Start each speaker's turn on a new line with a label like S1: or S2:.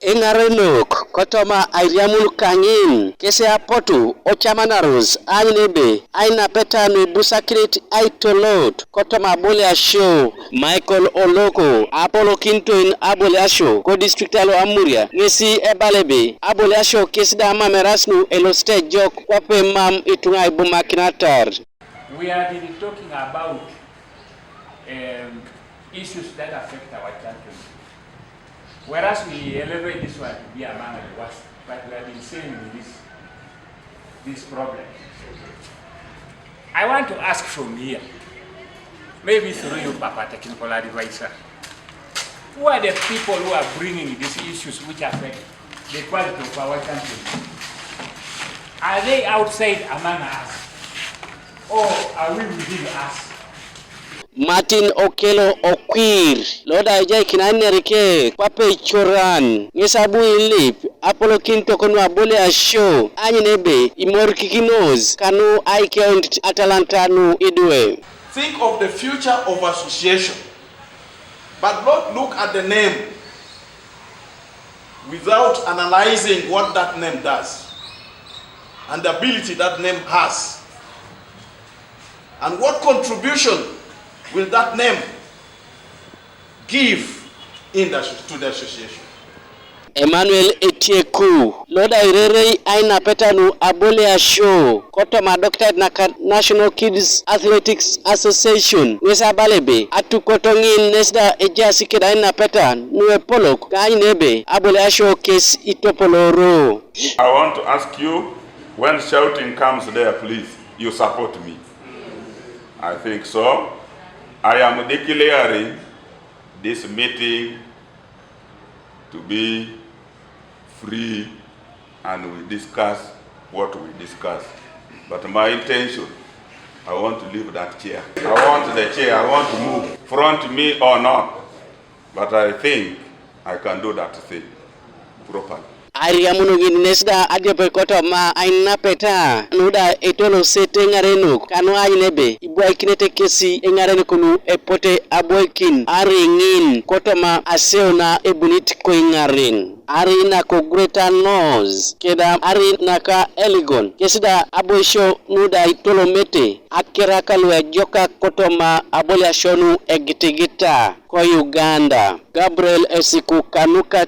S1: Engarenok kotoma airiamul kangin kese apotu ochamanaros ainebe aina petanu busakrit aitolot kotoma Aboliasio Michael Oloko Apolokitok Aboliasio ko districtalo Amuria ngesi ebalebe Aboliasio kesida mamerasnu eloste jok wape mam itungai bumakinatar.
S2: We have been talking about issues that affect our country. Whereas we elevate this one to be among the worst, but we have been saying this problem. I want to ask from here, maybe through you, Papa, technical advisor, who are the people who are bringing these issues which affect the quality of our country? Are they outside among us, or are we within us?
S1: Martin Okelo Okwir Loda Jai Kinanerike Pape Choran Ngesabu Elipi Apolokitok no Aboliasio Anyinebe Aimorikikin Kanu Aikent Atalanta no Idwe.
S3: Think of the future of association, but don't look at the name without analyzing what that name does and the ability that name has, and what contribution will that name give to the association.
S1: Emmanuel Etieku Loda Irerei aina petanu Aboliasio kotoma doctor na National Kids Athletics Association Nesa balebe atukotongin nesda ejasi keda aina petan nuwe polok kainebe Aboliasio kes itopoloro.
S4: I want to ask you, when shouting comes there, please, you support me. I think so. I am declaring this meeting to be free, and we discuss what we discuss. But my intention, I want to leave that chair. I want the chair, I want to move, front me or not. But I think I can do that thing properly.
S1: Ariamunugin nesda adiope kotoma aina peta nuda etolo sete ngarenuk kanu ainebe ibuai kinete kesi engarenukunu epote aboikin ari ngin kotoma aseona ebunit ko ingaren ari na ko Greta Nose keda ari naka Eligon kesida Aboliasio nuda itolo mete akera kalwe joka kotoma Aboliasio nu egitigita ko Uganda. Gabriel Esiku Kanuka